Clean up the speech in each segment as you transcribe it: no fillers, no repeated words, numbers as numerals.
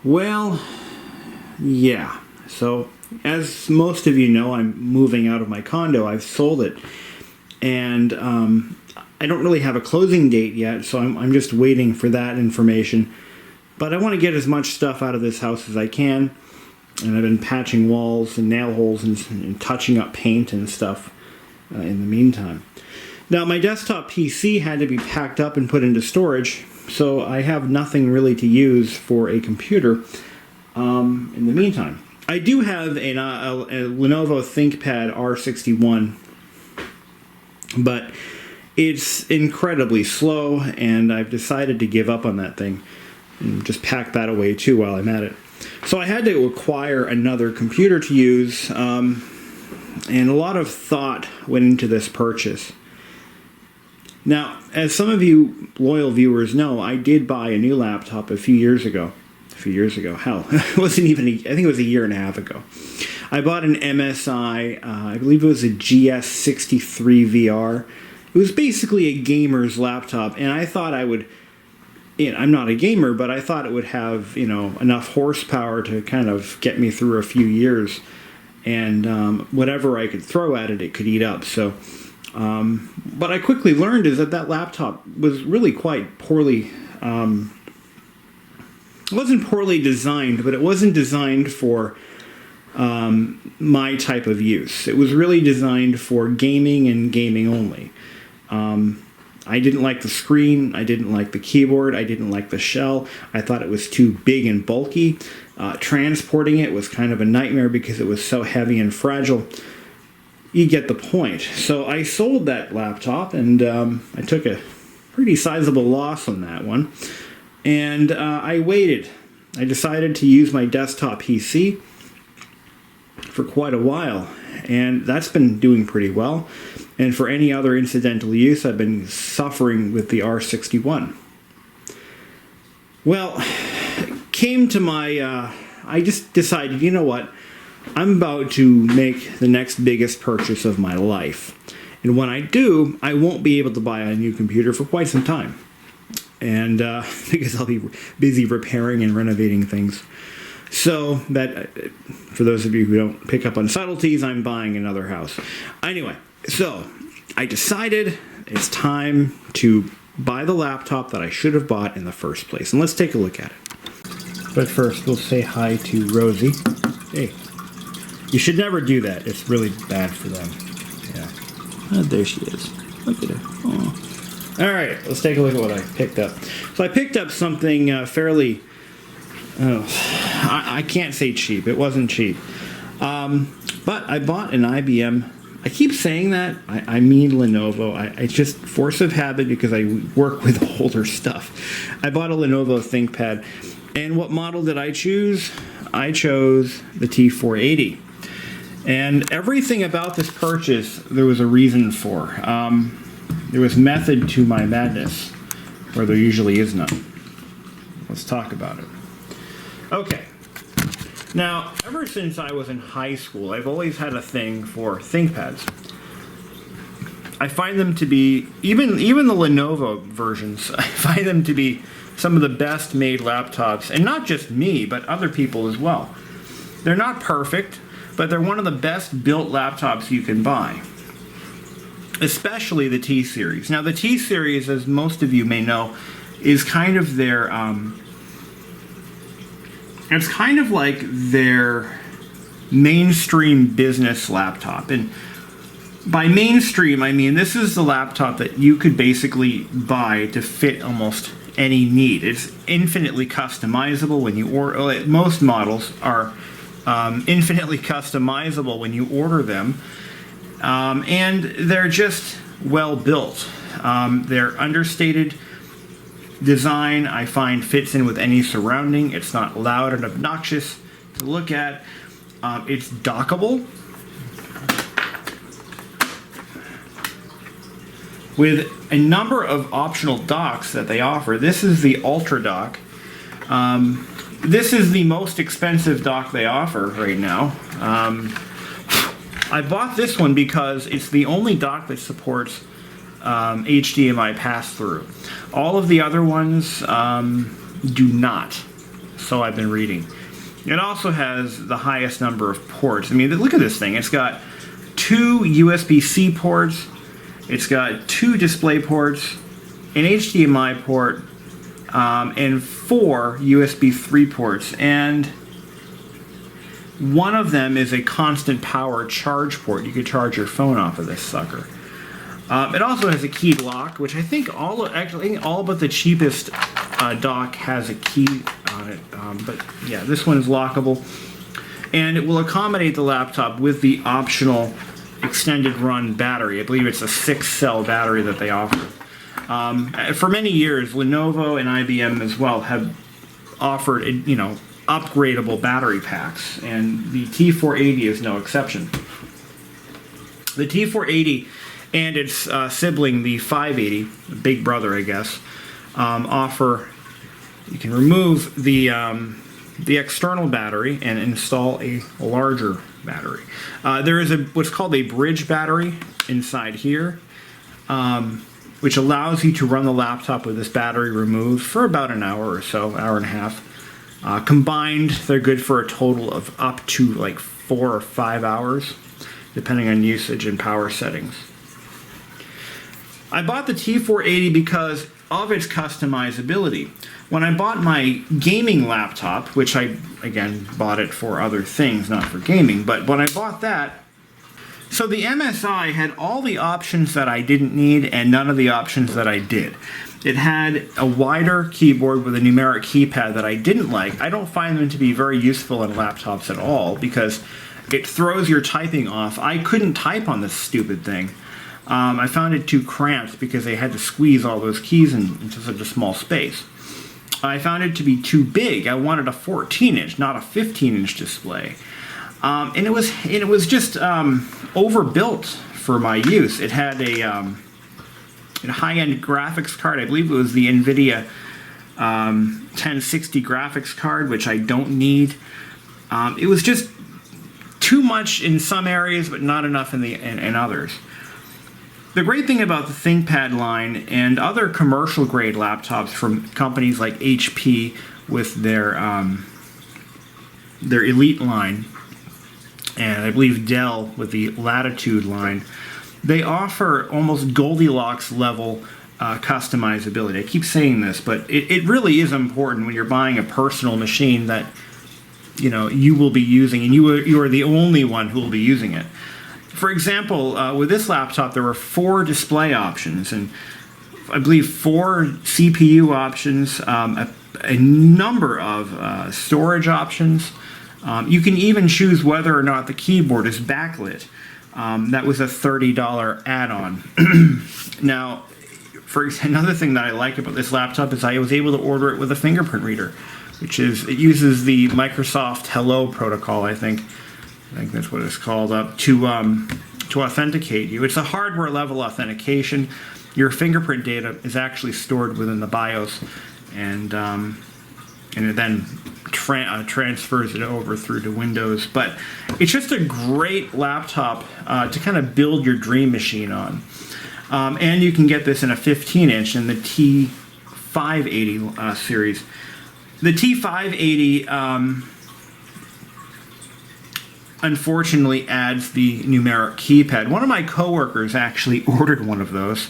Well, yeah. So, as most of you know, I'm moving out of my condo. I've sold it. And I don't really have a closing date yet, so I'm just waiting for that information. But I want to get as much stuff out of this house as I can. And I've been patching walls and nail holes and touching up paint and stuff in the meantime. Now, my desktop PC had to be packed up and put into storage, so I have nothing really to use for a computer in the meantime. I do have a Lenovo Thinkpad R61, but it's incredibly slow, and I've decided to give up on that thing and just pack that away too while I'm at it. So I had to acquire another computer to use, and a lot of thought went into this purchase. Now, as some of you loyal viewers know, I did buy a new laptop a few years ago. Hell, it wasn't even, I think it was a year and a half ago. I bought an MSI, I believe it was a GS63 VR. It was basically a gamer's laptop, and I thought I would, I'm not a gamer, but I thought it would have, enough horsepower to kind of get me through a few years, and whatever I could throw at it, it could eat up. So, what I quickly learned is that laptop was really quite poorly, it wasn't poorly designed, but it wasn't designed for my type of use. It was really designed for gaming and gaming only. I didn't like the screen, I didn't like the keyboard, I didn't like the shell. I thought it was too big and bulky. Transporting it was kind of a nightmare because it was so heavy and fragile. You get the point. So I sold that laptop, and I took a pretty sizable loss on that one. And I waited. I decided to use my desktop PC for quite a while, and that's been doing pretty well. And for any other incidental use, I've been suffering with the R61. Well, came to my, I just decided, you know what, I'm about to make the next biggest purchase of my life. And when I do, I won't be able to buy a new computer for quite some time. And because I'll be busy repairing and renovating things. So that, for those of you who don't pick up on subtleties, I'm buying another house. Anyway, so I decided it's time to buy the laptop that I should have bought in the first place. And let's take a look at it. But first, we'll say hi to Rosie. Hey, you should never do that. It's really bad for them. Yeah. Oh, there she is. Look at her. Oh. All right, let's take a look at what I picked up. So I picked up something fairly, I can't say cheap. It wasn't cheap. But I bought an IBM. I keep saying that. I mean Lenovo. It's just force of habit because I work with older stuff. I bought a Lenovo Thinkpad. And what model did I choose? I chose the T480. And everything about this purchase, there was a reason for. There was method to my madness, where there usually is none. Let's talk about it. Okay. Now, ever since I was in high school, I've always had a thing for ThinkPads. I find them to be, even the Lenovo versions, I find them to be some of the best made laptops, and not just me, but other people as well. They're not perfect, but they're one of the best built laptops you can buy. Especially the T-Series. Now the T-Series, as most of you may know, is kind of their, it's kind of like their mainstream business laptop. And by mainstream, I mean this is the laptop that you could basically buy to fit almost any need. It's infinitely customizable when you order, most models are infinitely customizable when you order them. And they're just well built. Their understated design, I find, fits in with any surrounding. It's not loud and obnoxious to look at. It's dockable with a number of optional docks that they offer. This is the UltraDock. This is the most expensive dock they offer right now. I bought this one because it's the only dock that supports HDMI pass-through. All of the other ones do not. so I've been reading. It also has the highest number of ports. I mean, look at this thing. It's got 2 USB-C ports. It's got 2 display ports, an HDMI port, and 4 USB 3 ports. And one of them is a constant power charge port. You could charge your phone off of this sucker. It also has a keyed lock, which I think all but the cheapest dock has a key on it. But yeah, this one is lockable. And it will accommodate the laptop with the optional extended run battery. I believe it's a 6-cell battery that they offer. For many years, Lenovo and IBM as well have offered, upgradable battery packs, and the T480 is no exception. The T480 and its sibling, the 580, big brother, I guess, offer. You can remove the external battery and install a larger battery. There is what's called a bridge battery inside here, which allows you to run the laptop with this battery removed for about an hour or so, hour and a half. Combined, they're good for a total of up to like 4 or 5 hours, depending on usage and power settings. I bought the T480 because of its customizability. When I bought my gaming laptop, which I, again, bought it for other things, not for gaming, but when I bought that, so the MSI had all the options that I didn't need and none of the options that I did. It had a wider keyboard with a numeric keypad that I didn't like. I don't find them to be very useful in laptops at all because it throws your typing off. I couldn't type on this stupid thing. I found it too cramped because they had to squeeze all those keys into such a small space. I found it to be too big. I wanted a 14-inch, not a 15-inch display. And it was just overbuilt for my use. It had a high-end graphics card. I believe it was the NVIDIA 1060 graphics card, which I don't need. It was just too much in some areas, but not enough in others. The great thing about the ThinkPad line and other commercial-grade laptops from companies like HP with their Elite line, and I believe Dell with the Latitude line, they offer almost Goldilocks level customizability. I keep saying this, but it really is important when you're buying a personal machine that you will be using, and you are the only one who will be using it. For example, with this laptop, there were 4 display options, and I believe 4 CPU options, a number of storage options. You can even choose whether or not the keyboard is backlit. That was a $30 add-on. Now, another thing that I like about this laptop is I was able to order it with a fingerprint reader, it uses the Microsoft Hello protocol, I think that's what it's called, to authenticate you. It's a hardware level authentication. Your fingerprint data is actually stored within the BIOS, and it then transfers it over through to Windows. But it's just a great laptop to kind of build your dream machine on. And you can get this in a 15-inch in the T580 series. The T580 unfortunately adds the numeric keypad. One of my coworkers actually ordered one of those.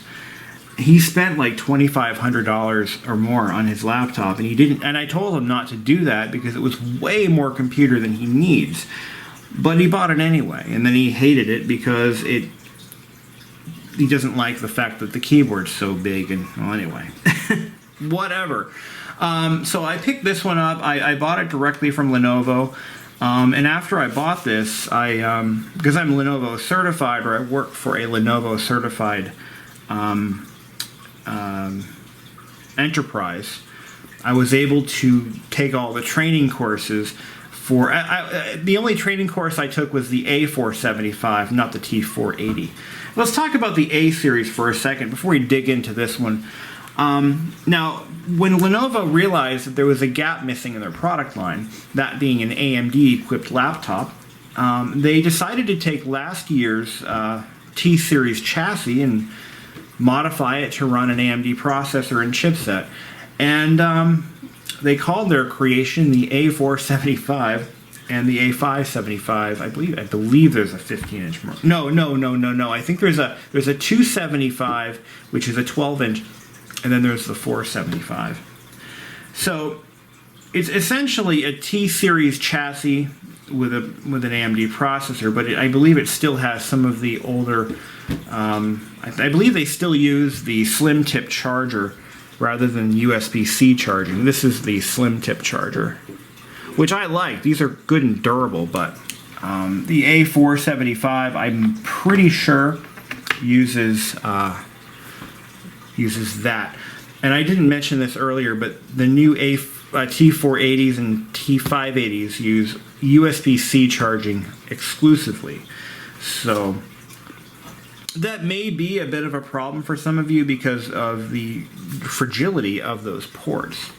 He spent like $2,500 or more on his laptop, and he didn't. And I told him not to do that because it was way more computer than he needs. But he bought it anyway, and then he hated it because he doesn't like the fact that the keyboard's so big. And well, anyway, whatever. So I picked this one up. I bought it directly from Lenovo. And after I bought this, because I'm Lenovo certified, or I work for a Lenovo certified enterprise, I was able to take all the training courses for... the only training course I took was the A475, not the T480. Let's talk about the A series for a second before we dig into this one. Now, when Lenovo realized that there was a gap missing in their product line, that being an AMD-equipped laptop, they decided to take last year's T-Series chassis and modify it to run an AMD processor and chipset. And they called their creation the A475 and the A575. I believe there's a 15-inch more. No. I think there's a 275, which is a 12-inch, and then there's the 475. So it's essentially a T-series chassis with an AMD processor, but I believe it still has some of the older. I believe they still use the slim tip charger rather than USB-C charging. This is the slim tip charger, which I like. These are good and durable, but the A475, I'm pretty sure, uses that. And I didn't mention this earlier, but the new T480s and T580s use USB-C charging exclusively. So that may be a bit of a problem for some of you because of the fragility of those ports.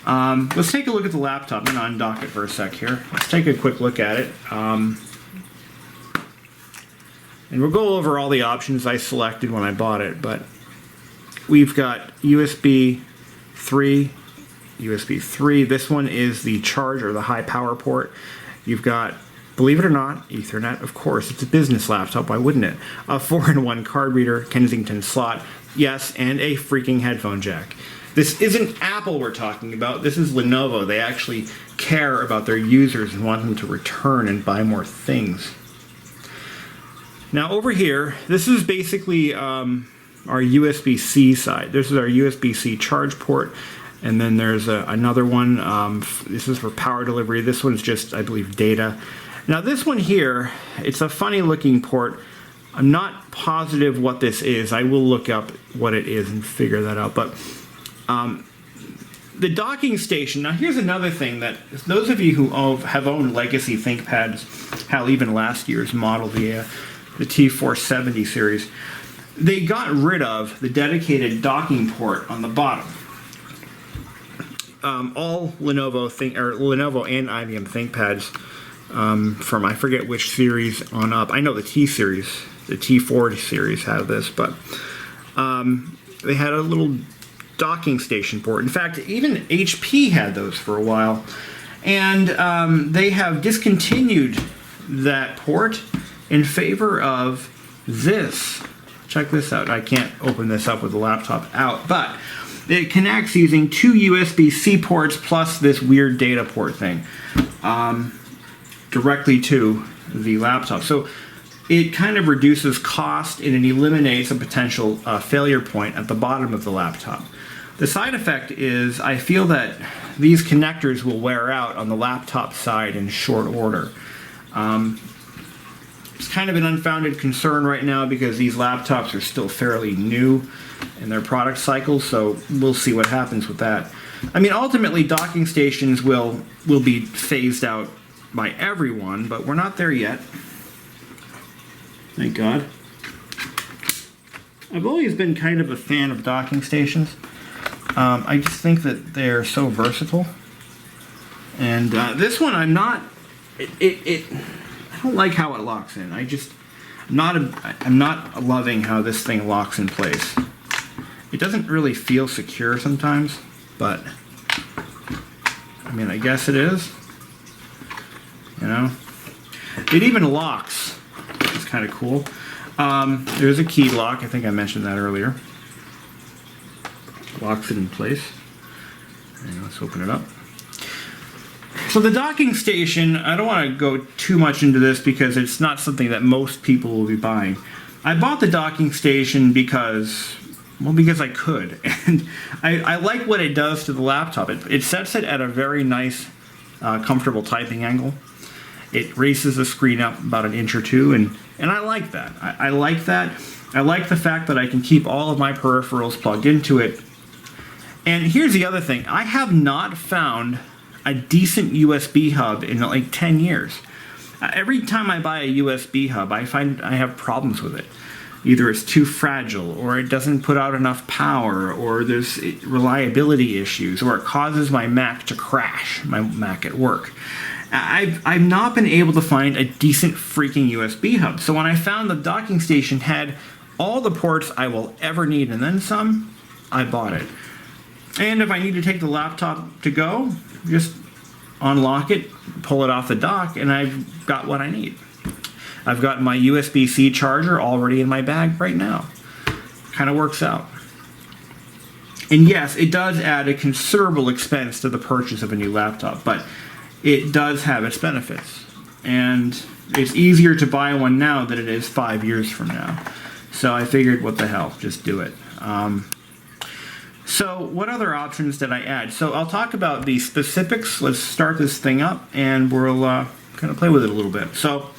Let's take a look at the laptop. I'm going to undock it for a sec here. Let's take a quick look at it. And we'll go over all the options I selected when I bought it, but we've got USB 3, USB 3. This one is the charger, the high power port. You've got, believe it or not, Ethernet. Of course, it's a business laptop. Why wouldn't it? A 4-in-1 card reader, Kensington slot, yes, and a freaking headphone jack. This isn't Apple we're talking about. This is Lenovo. They actually care about their users and want them to return and buy more things. Now over here, this is basically our USB-C side. This is our USB-C charge port. And then there's another one. This is for power delivery. This one's just, I believe, data. Now this one here, it's a funny looking port. I'm not positive what this is. I will look up what it is and figure that out. But the docking station, now here's another thing that those of you who have owned legacy ThinkPads, hell, even last year's model, the T470 series, they got rid of the dedicated docking port on the bottom. All Lenovo and IBM ThinkPads from I forget which series on up. I know the T series, the T4 series had this, but they had a little docking station port. In fact, even HP had those for a while, and they have discontinued that port in favor of this. Check this out. I can't open this up with the laptop out, but it connects using 2 USB-C ports plus this weird data port thing directly to the laptop. So it kind of reduces cost and it eliminates a potential failure point at the bottom of the laptop. The side effect is I feel that these connectors will wear out on the laptop side in short order. It's kind of an unfounded concern right now because these laptops are still fairly new in their product cycle, so we'll see what happens with that. I mean, ultimately, docking stations will be phased out by everyone, but we're not there yet. Thank God. I've always been kind of a fan of docking stations. I just think that they're so versatile. And this one, I'm not. I don't like how it locks in. I'm not loving how this thing locks in place. It doesn't really feel secure sometimes, but I mean, I guess it is. You know, it even locks. It's kind of cool. There's a key lock. I think I mentioned that earlier. Locks it in place. And let's open it up. So the docking station, I don't want to go too much into this because it's not something that most people will be buying. I bought the docking station because I could. And I like what it does to the laptop. It sets it at a very nice, comfortable typing angle. It raises the screen up about an inch or two, and I like that. I like that. I like the fact that I can keep all of my peripherals plugged into it. And here's the other thing. I have not found a decent USB hub in like 10 years. Every time I buy a USB hub, I find I have problems with it. Either it's too fragile, or it doesn't put out enough power, or there's reliability issues, or it causes my Mac to crash, my Mac at work. I've not been able to find a decent freaking USB hub. So when I found the docking station had all the ports I will ever need and then some, I bought it. And if I need to take the laptop to go, just unlock it, pull it off the dock, and I've got what I need. I've got my USB-C charger already in my bag right now. Kind of works out. And yes, it does add a considerable expense to the purchase of a new laptop, but it does have its benefits. And it's easier to buy one now than it is 5 years from now. So I figured, what the hell, just do it. So what other options did I add? So I'll talk about the specifics. Let's start this thing up and we'll kind of play with it a little bit. So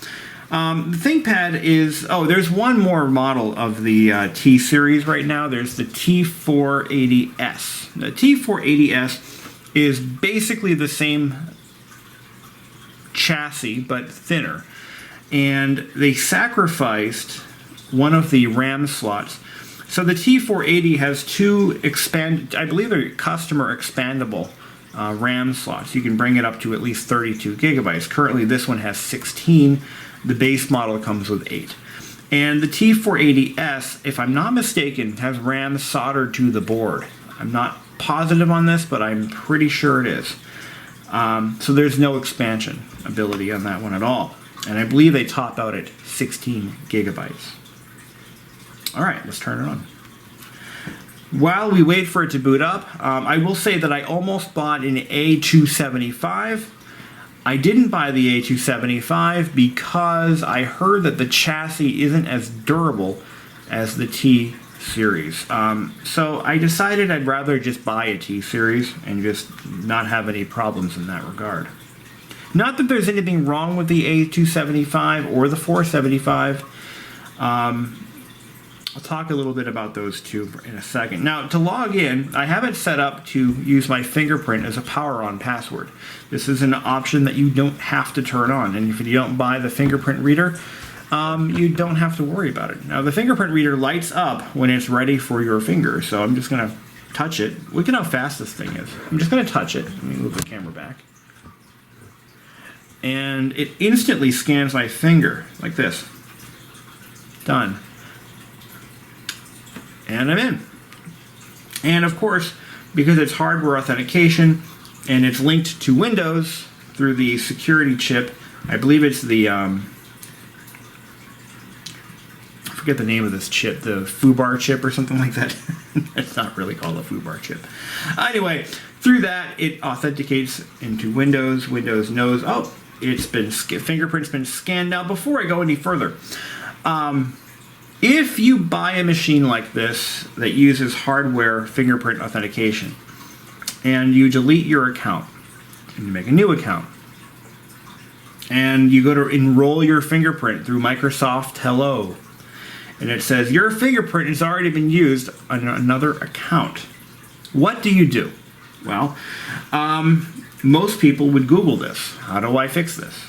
the ThinkPad is, there's one more model of the T series right now. There's the T480S. The T480S is basically the same chassis but thinner. And they sacrificed one of the RAM slots. So the T480 has two I believe they're customer expandable RAM slots. You can bring it up to at least 32 gigabytes. Currently this one has 16. The base model comes with 8. And the T480S, if I'm not mistaken, has RAM soldered to the board. I'm not positive on this, but I'm pretty sure it is. So there's no expansion ability on that one at all. And I believe they top out at 16 gigabytes. All right, let's turn it on. While we wait for it to boot up, I will say that I almost bought an A275. I didn't buy the A275 because I heard that the chassis isn't as durable as the T series. So I decided I'd rather just buy a T series and just not have any problems in that regard. Not that there's anything wrong with the A275 or the 475. I'll talk a little bit about those two in a second. Now, to log in, I have it set up to use my fingerprint as a power-on password. This is an option that you don't have to turn on, and if you don't buy the fingerprint reader, you don't have to worry about it. Now, the fingerprint reader lights up when it's ready for your finger, so I'm just going to touch it. Look at how fast this thing is. I'm just going to touch it. Let me move the camera back. And it instantly scans my finger, like this. Done. And I'm in. And of course, because it's hardware authentication and it's linked to Windows through the security chip, I believe it's the, I forget the name of this chip, the FUBAR chip or something like that. It's not really called a FUBAR chip. Anyway, through that, it authenticates into Windows. Windows knows, oh, it's been, fingerprint's been scanned. Now, before I go any further, if you buy a machine like this that uses hardware fingerprint authentication and you delete your account and you make a new account and you go to enroll your fingerprint through Microsoft Hello and it says your fingerprint has already been used on another account, what do you do? Well, most people would Google this. How do I fix this?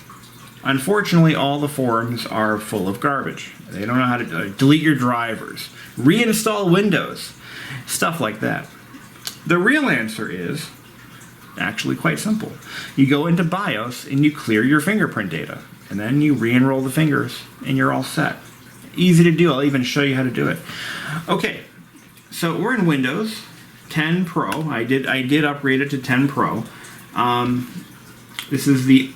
Unfortunately, all the forums are full of garbage. They don't know how to delete your drivers, reinstall Windows, stuff like that. The real answer is actually quite simple. You go into BIOS and you clear your fingerprint data, and then you re-enroll the fingers, and you're all set. Easy to do. I'll even show you how to do it. Okay, so we're in Windows 10 Pro. I did upgrade it to 10 Pro. This is the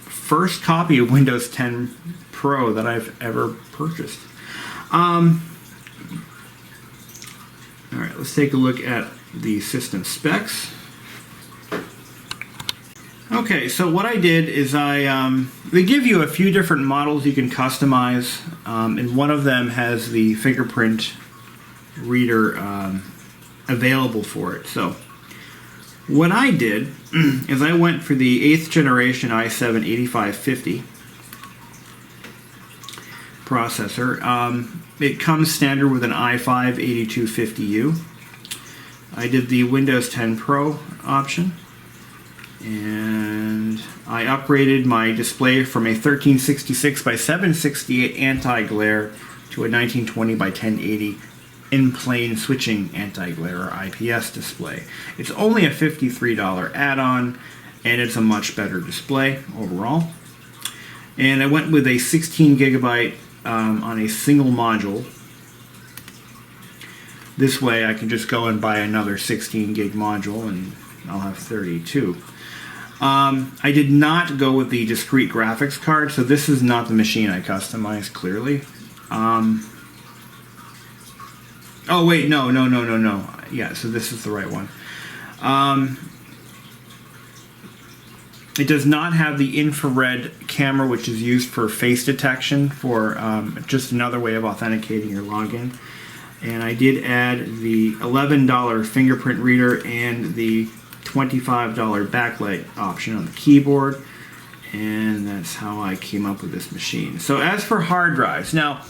first copy of Windows 10 Pro that I've ever purchased. All right, let's take a look at the system specs. Okay, so what I did is they give you a few different models you can customize, and one of them has the fingerprint reader available for it. So what I did is I went for the 8th generation i7-8550 processor. It comes standard with an i5-8250U. I did the Windows 10 Pro option, and I upgraded my display from a 1366 by 768 anti-glare to a 1920 by 1080 in-plane switching anti-glare or IPS display. It's only a $53 add-on, and it's a much better display overall. And I went with a 16 gigabyte on a single module This way I can just go and buy another 16 gig module and I'll have 32. I did not go with the discrete graphics card, so this is not the machine I customized, clearly. Oh wait, no. Yeah, so this is the right one. It does not have the infrared camera, which is used for face detection, for just another way of authenticating your login. And I did add the $11 fingerprint reader and the $25 backlight option on the keyboard. And that's how I came up with this machine. So as for hard drives, now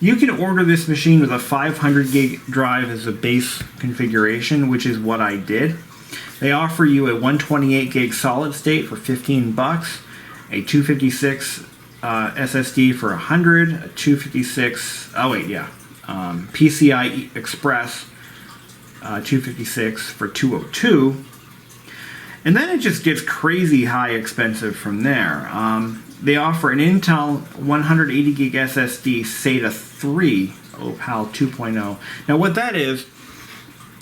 you can order this machine with a 500 gig drive as a base configuration, which is what I did. They offer you a 128 gig solid state for $15, a 256 SSD for $100, a 256, PCI Express 256 for $202, and then it just gets crazy high expensive from there. They offer an Intel 180 gig SSD SATA 3 Opal 2.0. Now what that is,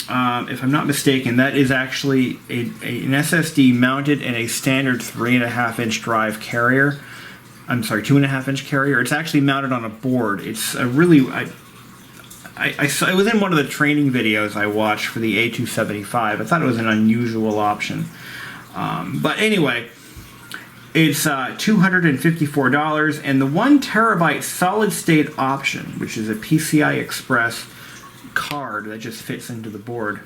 if I'm not mistaken, that is actually an SSD mounted in a standard 3.5 inch drive carrier. I'm sorry, 2.5 inch carrier. It's actually mounted on a board. It's a really, I saw it was in one of the training videos I watched for the A275. I thought it was an unusual option. But anyway, it's $254, and the 1 terabyte solid state option, which is a PCI Express card that just fits into the board,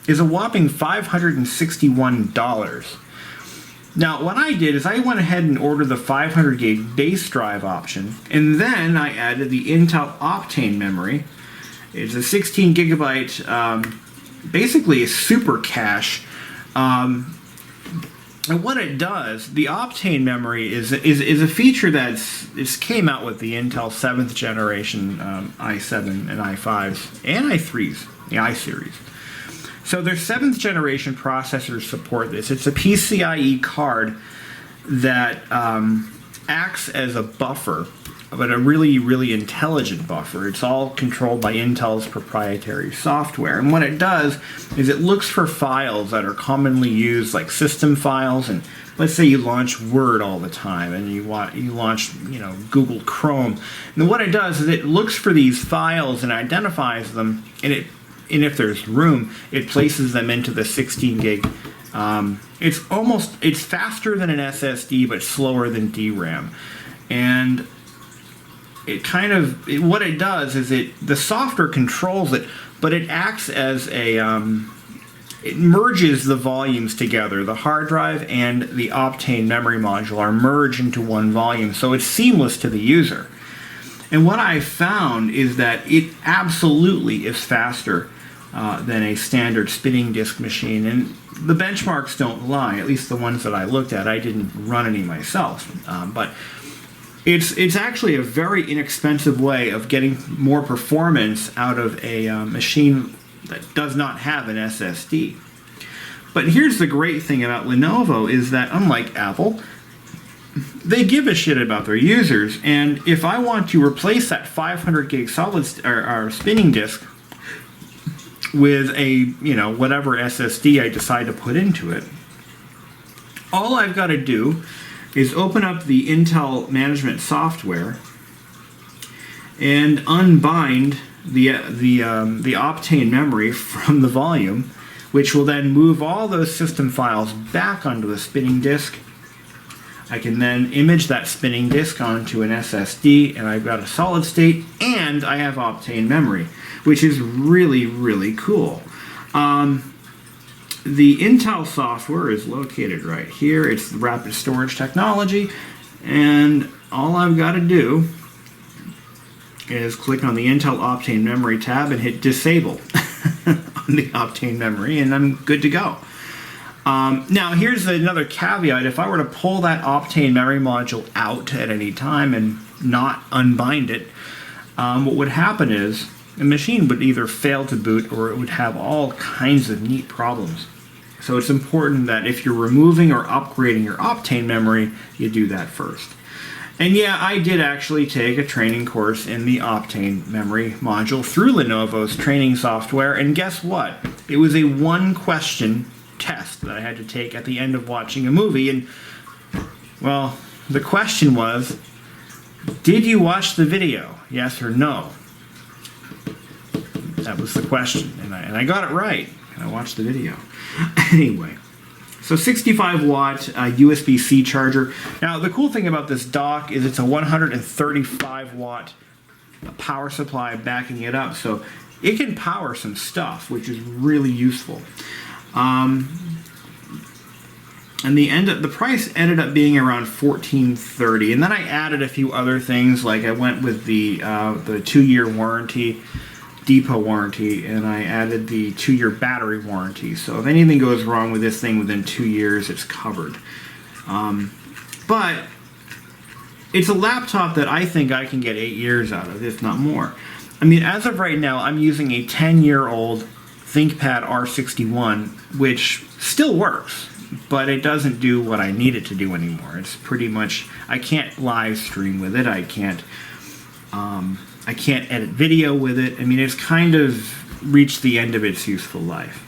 is a whopping $561. Now what I did is I went ahead and ordered the 500 gig base drive option, and then I added the Intel Optane memory. It's a 16 gigabyte, basically a super cache. And what it does, the Optane memory is a feature it came out with the Intel 7th generation i7 and i5s and i3s, the i-series. So their 7th generation processors support this. It's a PCIe card that acts as a buffer, but a really, really intelligent buffer. It's all controlled by Intel's proprietary software. And what it does is it looks for files that are commonly used, like system files. And let's say you launch Word all the time, and you launch Google Chrome. And then what it does is it looks for these files and identifies them, and if there's room, it places them into the 16 gig. It's faster than an SSD, but slower than DRAM. And what it does is the software controls it, but it acts as it merges the volumes together. The hard drive and the Optane memory module are merged into one volume, so it's seamless to the user. And what I found is that it absolutely is faster than a standard spinning disk machine, and the benchmarks don't lie, at least the ones that I looked at. I didn't run any myself, but it's actually a very inexpensive way of getting more performance out of a machine that does not have an SSD. But here's the great thing about Lenovo is that, unlike Apple, they give a shit about their users, and if I want to replace that 500 gig solid or spinning disk with a whatever SSD I decide to put into it, all I've got to do is open up the Intel management software and unbind the Optane memory from the volume, which will then move all those system files back onto the spinning disk. I can then image that spinning disk onto an SSD, and I've got a solid state, and I have Optane memory, which is really, really cool. The Intel software is located right here. It's the rapid storage technology, and all I've got to do is click on the Intel Optane memory tab and hit disable on the Optane memory, and I'm good to go. Now here's another caveat. If I were to pull that Optane memory module out at any time and not unbind it, what would happen is the machine would either fail to boot or it would have all kinds of neat problems. So it's important that if you're removing or upgrading your Optane memory, you do that first. And yeah, I did actually take a training course in the Optane memory module through Lenovo's training software, and guess what? It was a one-question test that I had to take at the end of watching a movie, and, well, the question was, did you watch the video? Yes or no? That was the question, and I got it right, and I watched the video. Anyway. So 65 watt USB-C charger. Now the cool thing about this dock is it's a 135 watt power supply backing it up, so it can power some stuff, which is really useful. And the price ended up being around $14.30, and then I added a few other things, like I went with the 2-year warranty, depot warranty, and I added the 2-year battery warranty. So if anything goes wrong with this thing within 2 years, it's covered. But it's a laptop that I think I can get 8 years out of, if not more. I mean, as of right now, I'm using a 10-year-old ThinkPad R61, which still works, but it doesn't do what I need it to do anymore. It's pretty much, I can't live stream with it. I can't edit video with it. I mean, it's kind of reached the end of its useful life.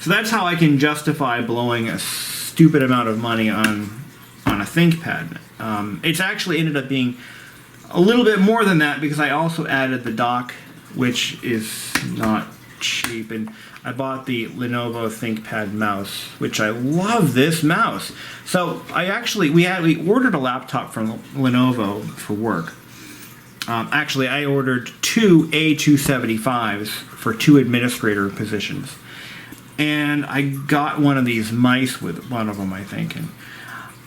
So that's how I can justify blowing a stupid amount of money on a ThinkPad. It's actually ended up being a little bit more than that because I also added the dock, which is not cheap, and I bought the Lenovo Thinkpad mouse, which I love this mouse. So we ordered a laptop from Lenovo for work. Actually, I ordered 2 A275s for 2 administrator positions. And I got one of these mice with one of them, I think. And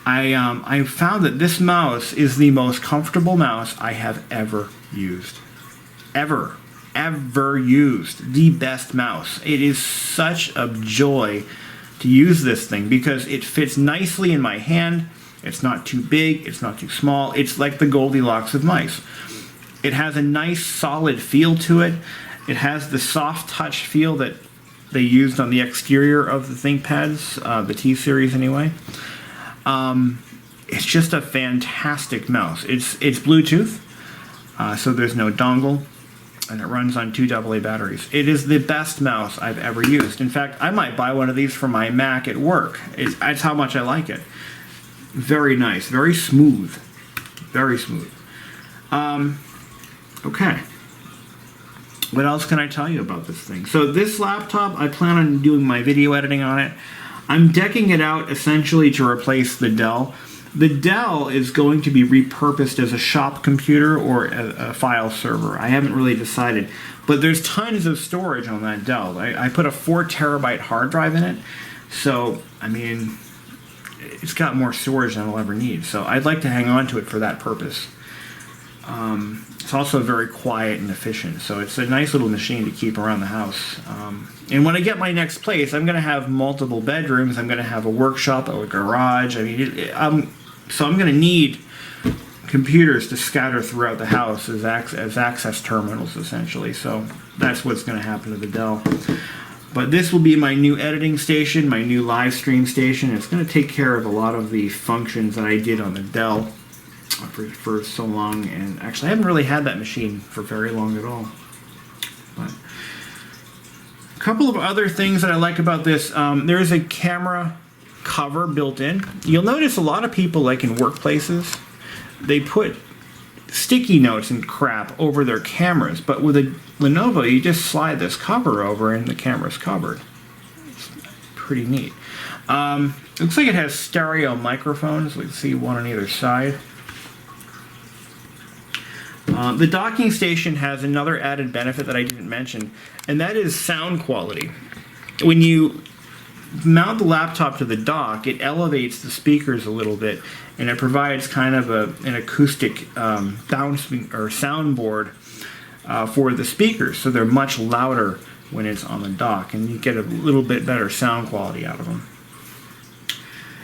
I found that this mouse is the most comfortable mouse I have ever used. Ever used. The best mouse. It is such a joy to use this thing because it fits nicely in my hand. It's not too big. It's not too small. It's like the Goldilocks of mice. It has a nice solid feel to it. It has the soft touch feel that they used on the exterior of the ThinkPads, the T-series anyway. It's just a fantastic mouse. It's Bluetooth, so there's no dongle, and it runs on 2 AA batteries. It is the best mouse I've ever used. In fact, I might buy one of these for my Mac at work. That's how much I like it. Very nice, very smooth, very smooth. Okay. What else can I tell you about this thing? So this laptop, I plan on doing my video editing on it. I'm decking it out essentially to replace the Dell. The Dell is going to be repurposed as a shop computer or a file server. I haven't really decided. But there's tons of storage on that Dell. I put a 4 terabyte hard drive in it. So, I mean, it's got more storage than I'll ever need. So I'd like to hang on to it for that purpose. It's also very quiet and efficient, so it's a nice little machine to keep around the house. And when I get my next place, I'm going to have multiple bedrooms. I'm going to have a workshop, a garage. I mean, so I'm going to need computers to scatter throughout the house as access terminals, essentially. So that's what's going to happen to the Dell. But this will be my new editing station, my new live stream station. It's going to take care of a lot of the functions that I did on the Dell for so long, and actually I haven't really had that machine for very long at all. But a couple of other things that I like about this, there is a camera cover built in. You'll notice a lot of people, like in workplaces, they put sticky notes and crap over their cameras, but with a Lenovo you just slide this cover over and the camera's covered. It's pretty neat. Looks like it has stereo microphones. We can see one on either side. The docking station has another added benefit that I didn't mention, and that is sound quality. When you mount the laptop to the dock, it elevates the speakers a little bit, and it provides kind of an acoustic soundboard for the speakers, so they're much louder when it's on the dock, and you get a little bit better sound quality out of them.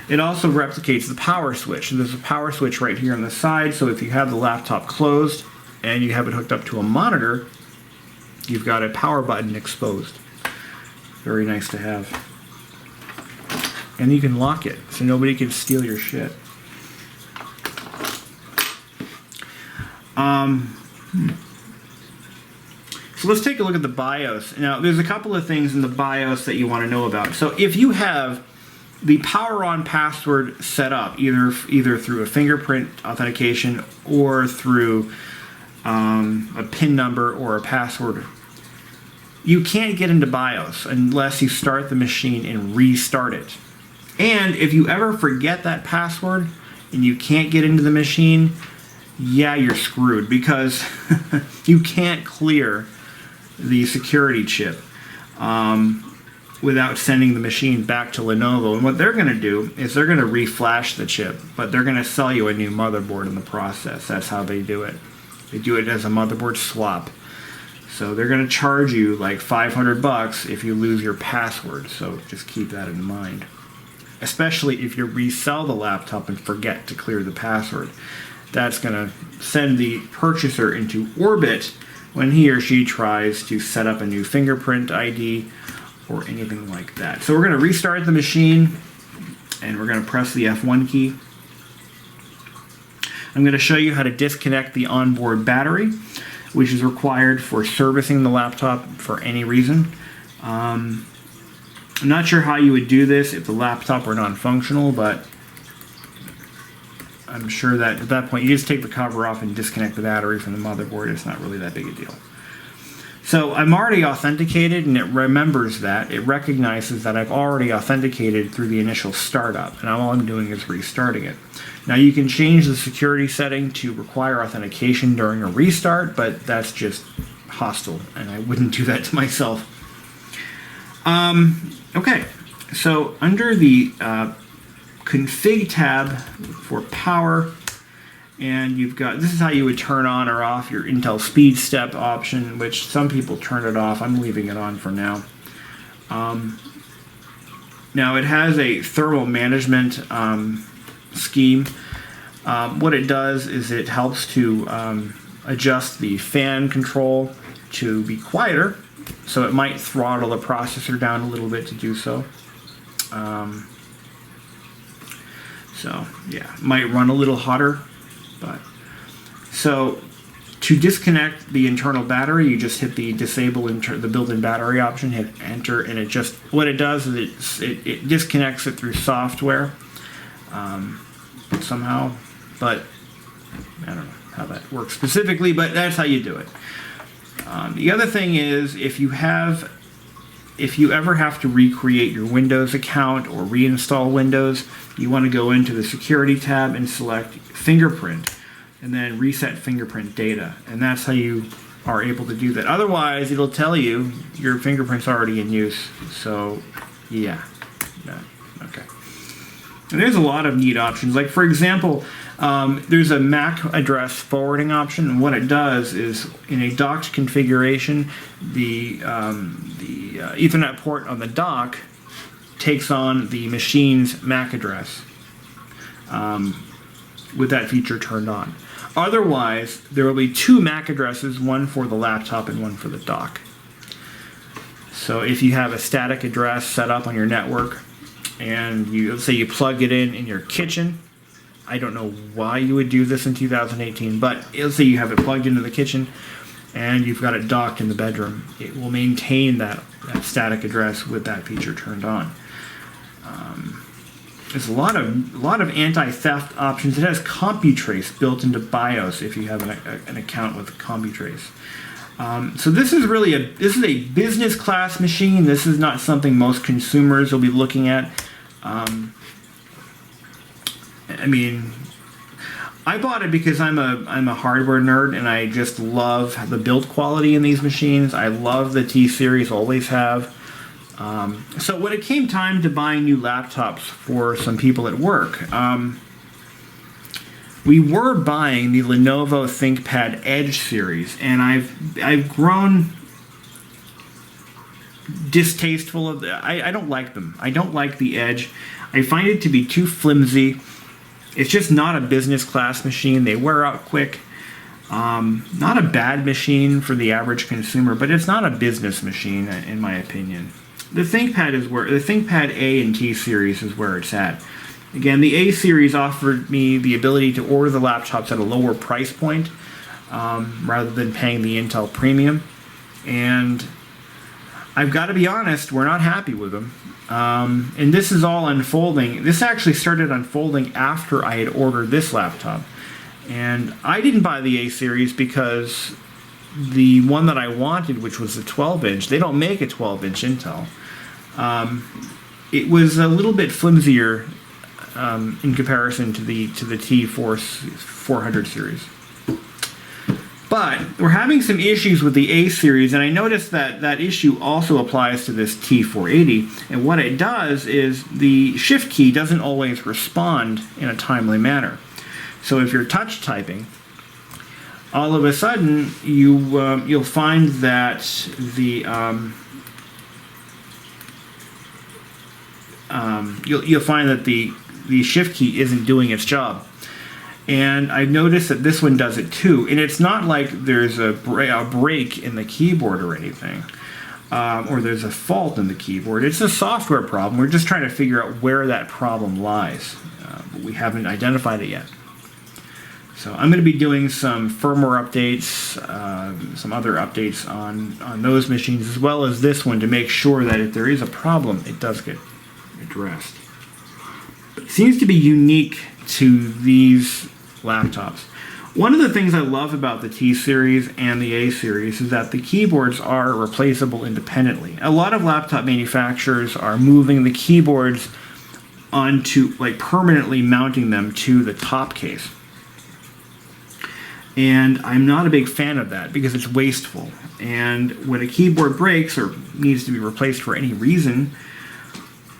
It also replicates the power switch. So there's a power switch right here on the side, so if you have the laptop closed and you have it hooked up to a monitor, you've got a power button exposed. Very nice to have. And you can lock it, so nobody can steal your shit. So let's take a look at the BIOS. Now, there's a couple of things in the BIOS that you want to know about. So if you have the power on password set up, either through a fingerprint authentication or through a PIN number or a password, you can't get into BIOS unless you start the machine and restart it. And if you ever forget that password and you can't get into the machine, yeah, you're screwed, because you can't clear the security chip without sending the machine back to Lenovo. And what they're going to do is they're going to reflash the chip, but they're going to sell you a new motherboard in the process. That's how they do it. They do it as a motherboard swap. So they're going to charge you like $500 if you lose your password. So just keep that in mind, especially if you resell the laptop and forget to clear the password. That's going to send the purchaser into orbit when he or she tries to set up a new fingerprint ID or anything like that. So we're going to restart the machine, and we're going to press the F1 key. I'm going to show you how to disconnect the onboard battery, which is required for servicing the laptop for any reason. I'm not sure how you would do this if the laptop were non-functional, but I'm sure that at that point you just take the cover off and disconnect the battery from the motherboard. It's not really that big a deal. So I'm already authenticated, and it remembers that. It recognizes that I've already authenticated through the initial startup, and all I'm doing is restarting it. Now you can change the security setting to require authentication during a restart, but that's just hostile, and I wouldn't do that to myself. Okay, so under the config tab for power, and you've got, this is how you would turn on or off your Intel Speed Step option, which some people turn it off. I'm leaving it on for now. Now it has a thermal management scheme. What it does is it helps to adjust the fan control to be quieter, so it might throttle the processor down a little bit to do so. So yeah, might run a little hotter, but so to disconnect the internal battery, you just hit the disable the built-in battery option, hit enter, and it just, what it does is it disconnects it through software somehow, but I don't know how that works specifically, but that's how you do it. The other thing is, if you ever have to recreate your Windows account or reinstall Windows, you want to go into the security tab and select fingerprint, and then reset fingerprint data, and that's how you are able to do that. Otherwise, it'll tell you your fingerprint's already in use. So yeah, okay. And there's a lot of neat options. Like, for example, there's a MAC address forwarding option, and what it does is, in a docked configuration, the Ethernet port on the dock takes on the machine's MAC address with that feature turned on. Otherwise, there will be two MAC addresses, one for the laptop and one for the dock. So if you have a static address set up on your network, and let's say you plug it in your kitchen, I don't know why you would do this in 2018, but let's say you have it plugged into the kitchen and you've got it docked in the bedroom, it will maintain that static address with that feature turned on. There's a lot of anti-theft options. It has CompuTrace built into BIOS if you have an account with CompuTrace. So this is really a business class machine. This is not something most consumers will be looking at. I mean, I bought it because I'm a hardware nerd, and I just love the build quality in these machines. I love the T series, always have. So when it came time to buying new laptops for some people at work, we were buying the Lenovo Thinkpad Edge series, and I've grown distasteful of them. I don't like them. I don't like the Edge. I find it to be too flimsy. It's just not a business class machine. They wear out quick. Not a bad machine for the average consumer, but it's not a business machine in my opinion. The Thinkpad A and T series is where it's at. Again, the A series offered me the ability to order the laptops at a lower price point. rather than paying the Intel premium. And I've got to be honest, we're not happy with them. And this is all unfolding. This actually started unfolding after I had ordered this laptop. And I didn't buy the A series because the one that I wanted, which was the 12-inch, they don't make a 12-inch Intel. It was a little bit flimsier in comparison to the T480 series. But we're having some issues with the A series, and I noticed that that issue also applies to this T480. And what it does is the shift key doesn't always respond in a timely manner. So if you're touch typing, all of a sudden you'll find that the you'll find that the shift key isn't doing its job. And I noticed that this one does it too. And it's not like there's a break in the keyboard or anything, or there's a fault in the keyboard. It's a software problem. We're just trying to figure out where that problem lies. But we haven't identified it yet. So I'm going to be doing some firmware updates, some other updates on those machines, as well as this one, to make sure that if there is a problem, it does get addressed. But it seems to be unique to these laptops. One of the things I love about the T series and the A series is that the keyboards are replaceable independently. A lot of laptop manufacturers are moving the keyboards onto, like, permanently mounting them to the top case. And I'm not a big fan of that because it's wasteful. And when a keyboard breaks or needs to be replaced for any reason,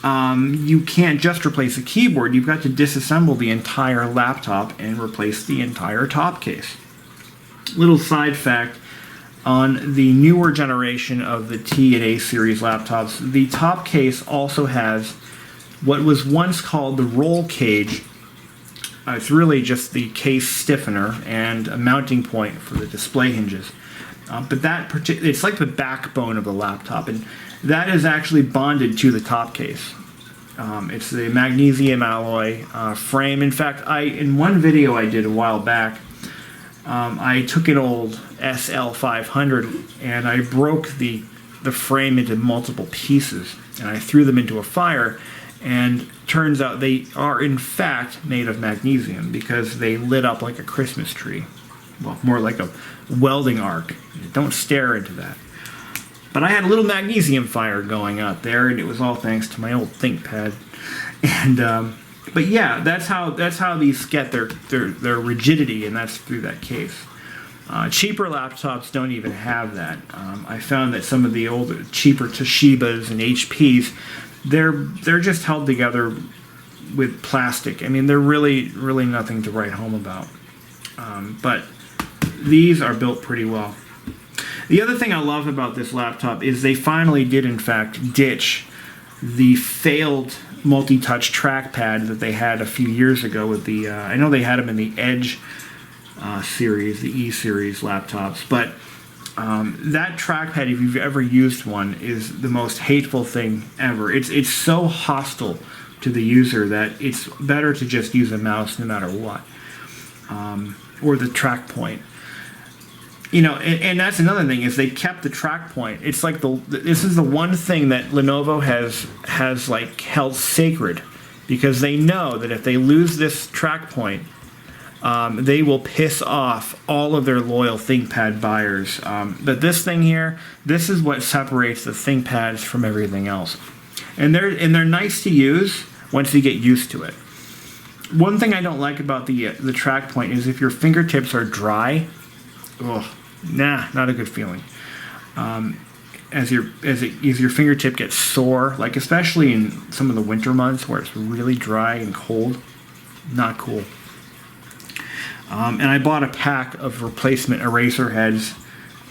you can't just replace the keyboard. You've got to disassemble the entire laptop and replace the entire top case. Little side fact, on the newer generation of the T and A series laptops, the top case also has what was once called the roll cage. It's really just the case stiffener and a mounting point for the display hinges. But it's like the backbone of the laptop, and that is actually bonded to the top case. It's the magnesium alloy frame. In fact, in one video I did a while back, I took an old SL500 and I broke the frame into multiple pieces, and I threw them into a fire. And turns out they are in fact made of magnesium because they lit up like a Christmas tree. Well, more like a welding arc. Don't stare into that. But I had a little magnesium fire going out there, and it was all thanks to my old ThinkPad. And but yeah, that's how these get their rigidity, and that's through that case. Cheaper laptops don't even have that. I found that some of the older, cheaper Toshibas and HPs, they're just held together with plastic. I mean, they're really nothing to write home about. But these are built pretty well. The other thing I love about this laptop is they finally did, in fact, ditch the failed multi-touch trackpad that they had a few years ago with the, I know they had them in the Edge series, the E series laptops, but that trackpad, if you've ever used one, is the most hateful thing ever. It's so hostile to the user that it's better to just use a mouse no matter what, or the track point. You know, and that's another thing, is they kept the track point. It's like this is the one thing that Lenovo has like held sacred, because they know that if they lose this track point, they will piss off all of their loyal ThinkPad buyers. But this thing here, this is what separates the ThinkPads from everything else. And they're nice to use once you get used to it. One thing I don't like about the track point is if your fingertips are dry, not a good feeling. As your fingertip gets sore, like especially in some of the winter months where it's really dry and cold, not cool. And I bought a pack of replacement eraser heads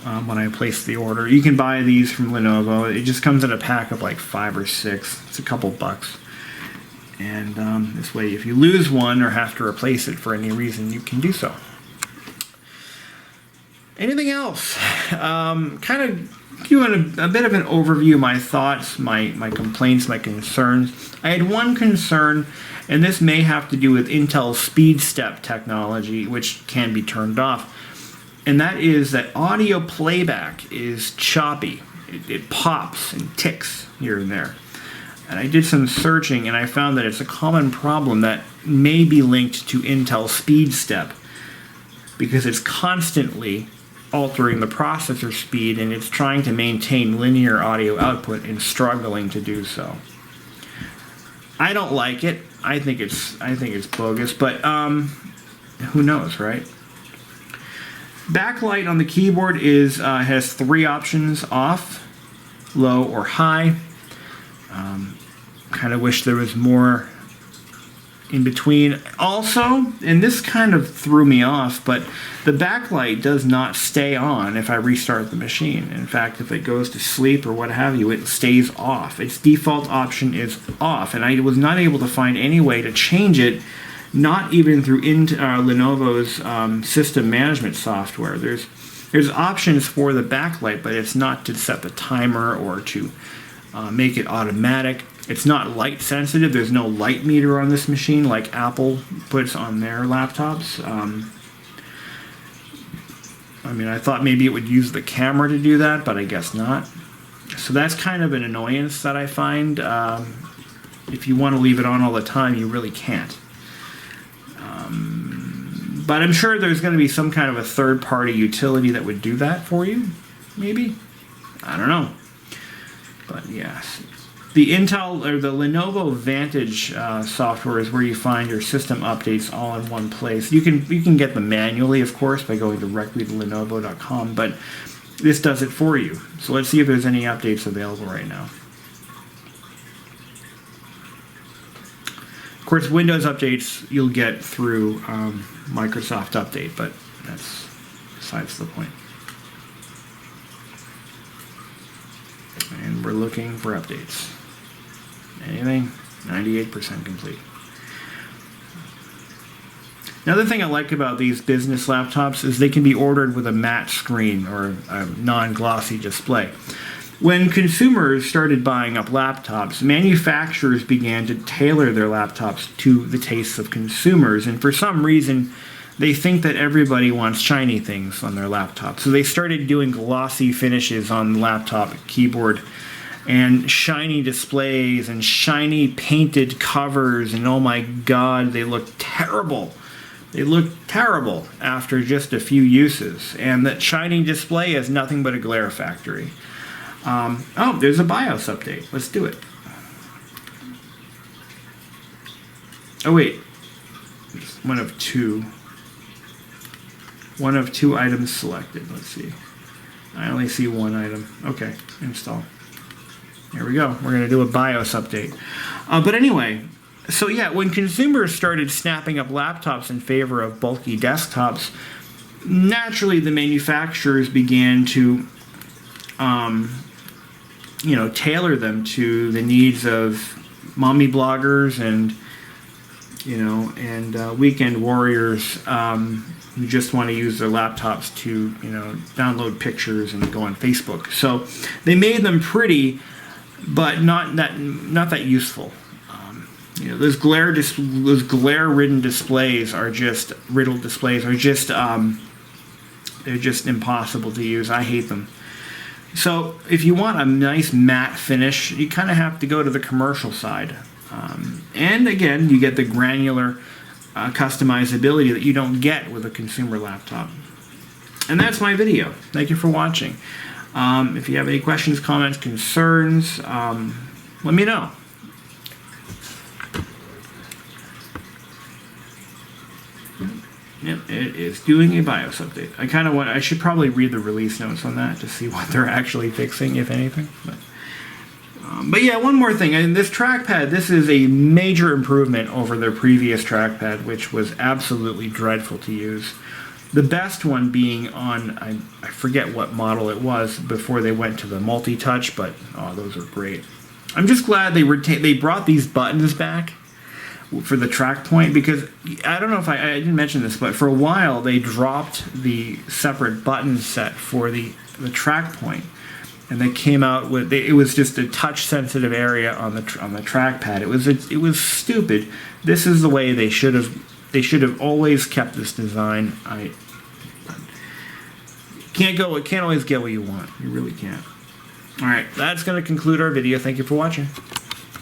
when I placed the order. You can buy these from Lenovo. It just comes in a pack of like 5 or 6. It's a couple bucks. And this way, if you lose one or have to replace it for any reason, you can do so. Anything else? Kind of giving a bit of an overview of my thoughts, my complaints, my concerns. I had one concern, and this may have to do with Intel's speed step technology, which can be turned off. and that is that audio playback is choppy. It pops and ticks here and there. And I did some searching, and I found that it's a common problem that may be linked to Intel SpeedStep, because it's constantly altering the processor speed, and it's trying to maintain linear audio output and struggling to do so. I don't like it. I think it's bogus, but who knows, right? Backlight on the keyboard has 3 options: off, low, or high. Kind of wish there was more in between. Also, and this kind of threw me off, but the backlight does not stay on if I restart the machine. In fact, if it goes to sleep or what have you, it stays off. Its default option is off, and I was not able to find any way to change it, not even through Lenovo's system management software. There's options for the backlight, but it's not to set the timer or to make it automatic. It's not light sensitive. There's no light meter on this machine like Apple puts on their laptops. I mean, I thought maybe it would use the camera to do that, but I guess not. So that's kind of an annoyance that I find. If you want to leave it on all the time, you really can't. But I'm sure there's going to be some kind of a third-party utility that would do that for you, maybe. I don't know. But yes, the Intel or the Lenovo Vantage software is where you find your system updates all in one place. You can get them manually, of course, by going directly to Lenovo.com, but this does it for you. So let's see if there's any updates available right now. Of course, Windows updates you'll get through Microsoft Update, but that's besides the point. And we're looking for updates. Anything? 98% complete. Another thing I like about these business laptops is they can be ordered with a matte screen or a non-glossy display. When consumers started buying up laptops, manufacturers began to tailor their laptops to the tastes of consumers, and for some reason they think that everybody wants shiny things on their laptop. So they started doing glossy finishes on the laptop keyboard and shiny displays and shiny painted covers, and oh my god, they look terrible. They look terrible after just a few uses, and that shiny display is nothing but a glare factory. Oh, there's a BIOS update. Let's do it. Oh wait, it's one of two. One of 2 items selected. Let's see. I only see 1 item. Okay, install. There we go. We're going to do a BIOS update. But anyway, so yeah, when consumers started snapping up laptops in favor of bulky desktops, naturally the manufacturers began to tailor them to the needs of mommy bloggers and weekend warriors who just want to use their laptops to download pictures and go on Facebook. So they made them pretty, but not that useful. Those glare-ridden displays are just they're just impossible to use. I hate them. So if you want a nice matte finish, you kind of have to go to the commercial side. And again, you get the granular customizability that you don't get with a consumer laptop. And that's my video. Thank you for watching. If you have any questions, comments, concerns, let me know. Yep, it is doing a BIOS update. I should probably read the release notes on that to see what they're actually fixing, if anything. But yeah, one more thing. And this trackpad, this is a major improvement over their previous trackpad, which was absolutely dreadful to use. The best one being on, I forget what model it was before they went to the multi-touch, but oh, those are great. I'm just glad they brought these buttons back for the track point, because I don't know if I didn't mention this, but for a while they dropped the separate button set for the track point, and they came out with it was just a touch sensitive area on the trackpad. It was stupid. This is the way they should have always kept this design. can't always get what you want. You really can't. All right, that's going to conclude our video. Thank you for watching.